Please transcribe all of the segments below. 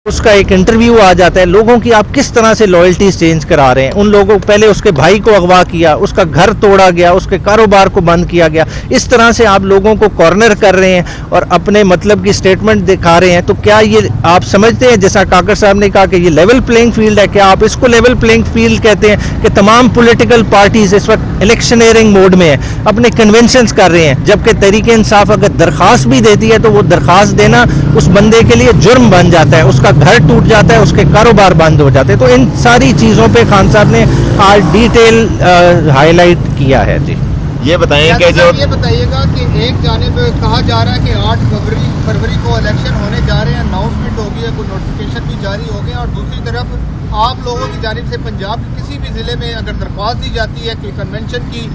उसका एक इंटरव्यू आ जाता है, लोगों की आप किस तरह से लॉयल्टी चेंज करा रहे हैं। उन लोगों को पहले उसके भाई को अगवा किया, उसका घर तोड़ा गया, उसके कारोबार को बंद किया गया, इस तरह से आप लोगों को कॉर्नर कर रहे हैं और अपने मतलब की स्टेटमेंट दिखा रहे हैं। तो क्या ये आप समझते हैं, जैसा काकर साहब ने कहा कि ये लेवल प्लेइंग फील्ड है, क्या आप इसको लेवल प्लेइंग फील्ड कहते हैं कि तमाम पॉलिटिकल पार्टीज इस वक्त इलेक्शनरिंग मोड में है, अपने कन्वेंशंस कर रहे हैं, जबकि तहरीक इंसाफ अगर दरखास्त भी देती है तो वो दरखास्त देना उस बंदे के लिए जुर्म बन जाता है, उसका घर टूट जाता है, उसके कारोबार बंद हो जाते हैं। तो इन सारी चीज़ों पे खान साहब ने आज डिटेल हाईलाइट किया है। जी ये बताएं कि जो ये बताइएगा कि एक जानिब कहा जा रहा है कि 8 फरवरी को इलेक्शन होने जा रहे हैं, अनाउंसमेंट होगी है, कोई नोटिफिकेशन भी जारी हो गए, और दूसरी तरफ आप लोगों की जानिब से पंजाब के किसी भी ज़िले में अगर दरख्वास्त दी जाती है कि कन्वेंशन की,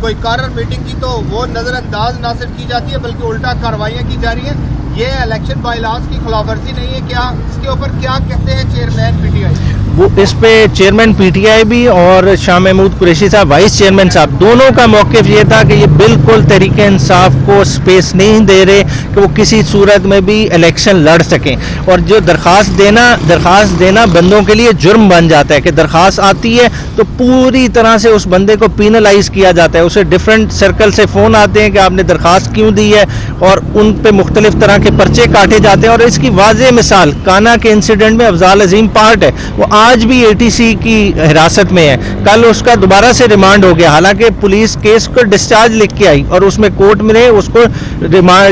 कोई कारर मीटिंग की, तो वो नज़रअंदाज ना सिर्फ की जाती है बल्कि उल्टा कार्रवाइयाँ की जा रही हैं। ये इलेक्शन बायलॉज की खिलाफवर्जी नहीं है क्या? इसके ऊपर क्या कहते हैं चेयरमैन पीटीआई? वो इस पे चेयरमैन पीटीआई भी और शाह महमूद कुरैशी साहब वाइस चेयरमैन साहब दोनों का मौक़िफ़ ये था कि ये बिल्कुल तहरीक इंसाफ को स्पेस नहीं दे रहे कि वो किसी सूरत में भी इलेक्शन लड़ सकें, और जो दरख्वास्त देना बंदों के लिए जुर्म बन जाता है कि दरख्वास्त आती है तो पूरी तरह से उस बंदे को पीनलाइज किया जाता है, उसे डिफरेंट सर्कल से फ़ोन आते हैं कि आपने दरख्वास्त क्यों दी है, और उन पे मुख्तलिफ तरह के पर्चे काटे जाते हैं। और इसकी वाज़ेह मिसाल काना के इंसिडेंट में अफजाल अजीम पार्ट है, वो आज भी एटीसी की हिरासत में है, कल उसका दोबारा से रिमांड हो गया, हालांकि पुलिस केस को डिस्चार्ज लिख के आई और उसमें कोर्ट में उसको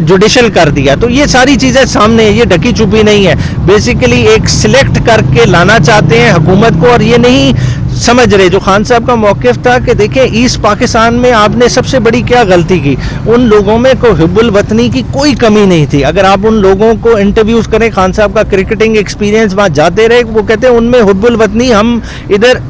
जुडिशल कर दिया। तो ये सारी चीज़ें सामने है, ये ढकी छुपी नहीं है। बेसिकली एक सिलेक्ट करके लाना चाहते हैं हुकूमत को, और ये नहीं समझ रहे। जो खान साहब का मौक़िफ़ था कि देखें ईस्ट पाकिस्तान में आपने सबसे बड़ी क्या गलती की, उन लोगों में को हिब्बुल वतनी की कोई कमी नहीं थी। अगर आप उन लोगों को इंटरव्यूज़ करें, खान साहब का क्रिकेटिंग एक्सपीरियंस वहाँ जाते रहे, वो कहते हैं उनमें हिब्बुल वतनी हम इधर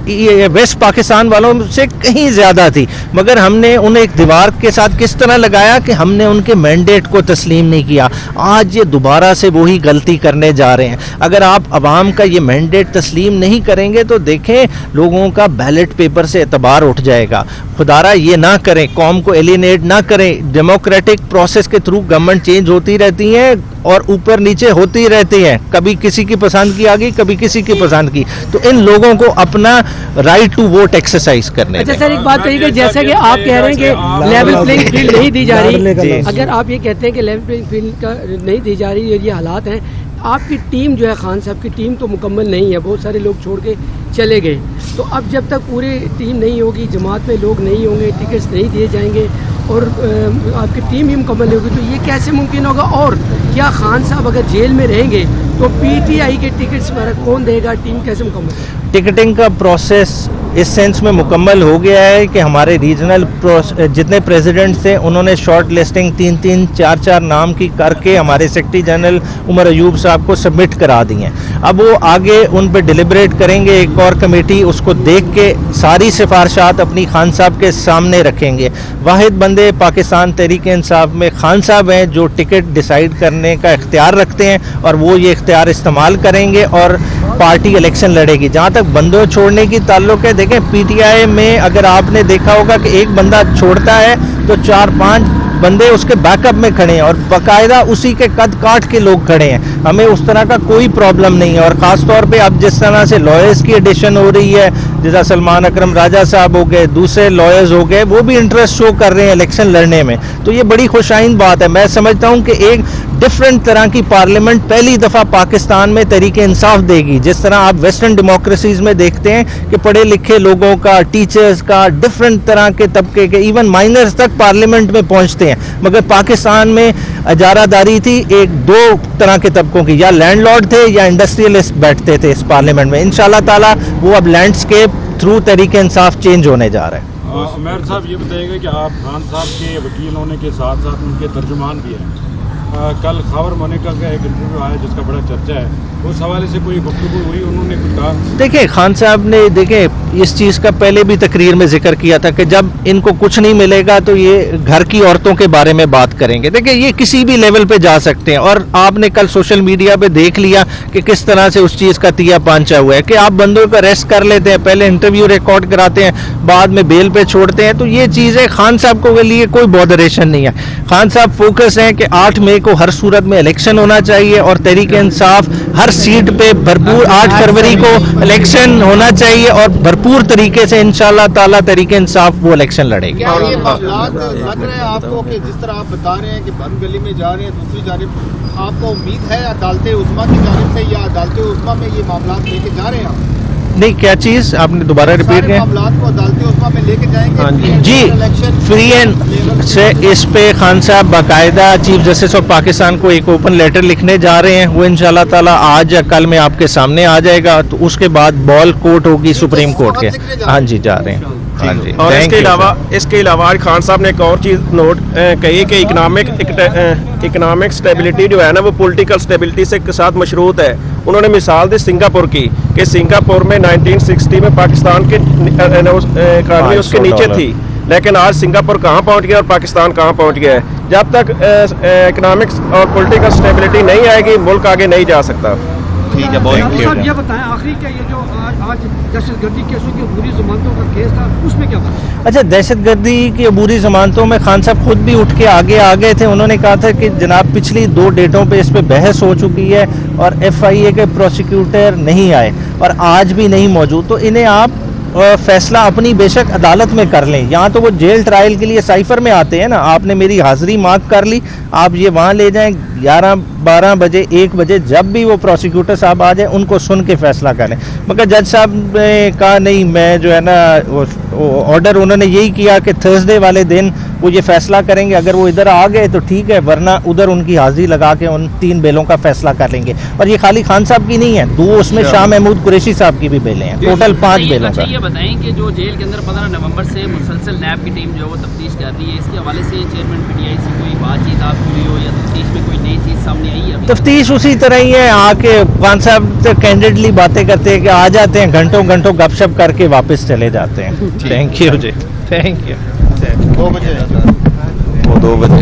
वेस्ट पाकिस्तान वालों से कहीं ज़्यादा थी, मगर हमने उन्हें एक दीवार के साथ किस तरह लगाया कि हमने उनके मैंडेट को तस्लीम नहीं किया। आज ये दोबारा से वही गलती करने जा रहे हैं। अगर आप अवाम का ये मैंडेट तस्लीम नहीं करेंगे तो देखें लोगों का बैलेट पेपर से एतबार उठ जाएगा। खुदारा ये ना करें, कौम को एलिनेट ना करें। डेमोक्रेटिक प्रोसेस के थ्रू गवर्नमेंट चेंज होती रहती है और ऊपर नीचे होती रहती हैं, कभी किसी की पसंद की आ गई, कभी किसी की पसंद की। तो इन लोगों को अपना राइट टू वोट एक्सरसाइज करने। अच्छा सर, एक बात कहिए, जैसा कि आप कह रहे हैं कि लेवल प्लेइंग फील्ड नहीं दी जा रही, अगर आप ये कहते हैं कि लेवल प्लेइंग फील्ड का नहीं दी जा रही, ये हालात हैं, आपकी टीम जो है, खान साहब की टीम तो मुकम्मल नहीं है, बहुत सारे लोग छोड़ के चले गए। तो अब जब तक पूरी टीम नहीं होगी, जमात में लोग नहीं होंगे, टिकट्स नहीं दिए जाएंगे और आपकी टीम ही मुकम्मल नहीं होगी, तो ये कैसे मुमकिन होगा? और क्या खान साहब अगर जेल में रहेंगे तो पीटीआई के टिकट्स कौन देगा? टीम कैसे मुकम्मल? टिकटिंग का प्रोसेस इस सेंस में मुकम्मल हो गया है कि हमारे रीजनल जितने प्रेसिडेंट्स थे उन्होंने शॉर्ट लिस्टिंग 3-3, 4-4 नाम की करके हमारे सेक्रेटरी जनरल उमर अयूब साहब को सबमिट करा दी हैं। अब वो आगे उन पर डिलिब्रेट करेंगे, एक और कमेटी उसको देख के सारी सिफारिशात अपनी खान साहब के सामने रखेंगे। वाहिद बंदे पाकिस्तान तहरीक इंसाफ में खान साहब हैं जो टिकट डिसाइड करने का इख्तियार रखते हैं, और वो ये इख्तियार इस्तेमाल करेंगे और पार्टी इलेक्शन लड़ेगी। जहाँ तक बंदों छोड़ने की ताल्लुक है, देखें पीटीआई में अगर आपने देखा होगा कि एक बंदा छोड़ता है तो 4-5 बंदे उसके बैकअप में खड़े हैं और बाकायदा उसी के कद काट के लोग खड़े हैं। हमें उस तरह का कोई प्रॉब्लम नहीं है। और ख़ास तौर पे अब जिस तरह से लॉयर्स की एडिशन हो रही है, जैसा सलमान अकरम राजा साहब हो गए, दूसरे लॉयर्स हो गए, वो भी इंटरेस्ट शो कर रहे हैं इलेक्शन लड़ने में, तो ये बड़ी खुशाइन बात है। मैं समझता हूँ कि एक डिफरेंट तरह की पार्लियामेंट पहली दफ़ा पाकिस्तान में तहरीक इंसाफ देगी। जिस तरह आप वेस्टर्न डेमोक्रेसीज में देखते हैं कि पढ़े लिखे लोगों का, टीचर्स का, डिफरेंट तरह के तबके के, इवन माइनर्स तक पार्लियामेंट में पहुंचते हैं, मगर पाकिस्तान में इजारादारी थी एक दो तरह के तबकों की, या लैंडलॉर्ड थे या इंडस्ट्रियलिस्ट बैठते थे इस पार्लियामेंट में। इंशाल्लाह ताला वो अब landscape through Tehreek Insaf change होने जा रहा है। उमर साहब ये बताइएगा कि आप खान साहब के वकील होने के साथ साथ उनके तर्जुमान भी हैं। कल खबर मोनिका का एक इंटरव्यू आया जिसका बड़ा चर्चा है, उस हवाले से कोई गुफ्तगू हुई, उन्होंने कुछ कहा? देखिए खान साहब ने इस चीज़ का पहले भी तकरीर में जिक्र किया था कि जब इनको कुछ नहीं मिलेगा तो ये घर की औरतों के बारे में बात करेंगे। देखिए ये किसी भी लेवल पे जा सकते हैं, और आपने कल सोशल मीडिया पे देख लिया कि किस तरह से उस चीज़ का तिया पांचा हुआ है कि आप बंदों को अरेस्ट कर लेते हैं, पहले इंटरव्यू रिकॉर्ड कराते हैं, बाद में बेल पे छोड़ते हैं। तो ये चीज़ें खान साहब को के लिए कोई बॉदरेशन नहीं है। खान साहब फोकस हैं कि 8 मई को हर सूरत में इलेक्शन होना चाहिए और तहरीक इंसाफ हर सीट पे भरपूर 8 फरवरी को इलेक्शन होना चाहिए और भरपूर तरीके से इंशाल्लाह ताला तहरीक इंसाफ वो इलेक्शन लड़ेगी। क्या ये मामलात लग रहे हैं आपको कि जिस तरह आप बता रहे हैं कि बंद गली में जा रहे हैं, दूसरी जानिब आपको उम्मीद है अदालत उस्मा की जानिब से या अदालत उस्मा में ये मामलात लेके जा रहे हैं आप? नहीं, क्या चीज आपने दोबारा रिपीट किया? मामलात को अदालत उस्मा में लेके जाएंगे? जी, फ्री एंड से इस पे खान साहब बाकायदा चीफ जस्टिस ऑफ पाकिस्तान को एक ओपन लेटर लिखने जा रहे हैं। वो इंशाल्लाह ताला आज या कल में आपके सामने आ जाएगा, तो उसके बाद बॉल कोर्ट होगी सुप्रीम कोर्ट के। हाँ जी, जा रहे हैं। हाँ जी। और Thank you, इसके अलावा आज खान साहब ने एक और चीज़ नोट कही कि इकनॉमिक स्टेबिलिटी जो है ना वो पॉलिटिकल स्टेबिलिटी से के साथ मशरूत है। उन्होंने मिसाल दी सिंगापुर की कि सिंगापुर में 1960 में पाकिस्तान की इकानमी उसके नीचे थी, लेकिन आज सिंगापुर कहाँ पहुँच गया और पाकिस्तान कहाँ पहुँच गया है। जब तक इकनॉमिक्स और पॉलिटिकल स्टेबिलिटी नहीं आएगी मुल्क आगे नहीं जा सकता। ठीक है, बहुत साहब ये बताएं आखिरी क्या ये जो आज दहशतगर्दी केसों की अबूरी जमानतों का केस था उसमें क्या था? अच्छा, दहशतगर्दी की अबूरी जमानतों में खान साहब खुद भी उठ के आगे आ गए थे। उन्होंने कहा था कि जनाब पिछली 2 डेटों पे इस पे बहस हो चुकी है और FIA के प्रोसिक्यूटर नहीं आए और आज भी नहीं मौजूद, तो इन्हें आप फैसला अपनी बेशक अदालत में कर लें। यहाँ तो वो जेल ट्रायल के लिए साइफर में आते हैं ना, आपने मेरी हाजिरी मार्क कर ली, आप ये वहाँ ले जाएं 11-12 बजे 1 बजे जब भी वो प्रोसिक्यूटर साहब आ जाए उनको सुन के फैसला करें। मगर जज साहब ने कहा नहीं, मैं जो है ना ऑर्डर उन्होंने यही किया कि थर्सडे वाले दिन वो ये फैसला करेंगे। अगर वो इधर आ गए तो ठीक है, वरना उधर उनकी हाजिरी लगा के उन 3 बेलों का फैसला कर लेंगे। और ये खाली खान साहब की नहीं है, 2 उसमें शाह महमूद कुरैशी साहब की भी बेलें हैं, टोटल 5 बेलों का। ये बताएं कि जो जेल के अंदर 15 नवंबर से मुसलसल नैब की टीम जो है वो तफ्तीश कर रही है, इसके हवाले से चेयरमैन PTI से कोई बातचीत आपकी हुई हो या तफ्तीश में कोई नई चीज़ सामने आई है? तफ्तीश उसी तरह ही है, आके खान साहब तो कैंडिडेटली बातें करते हैं कि आ जाते हैं, घंटों घंटों गपशप करके वापस चले जाते हैं। Thank you ji, thank you. 2 बजे 2 बजे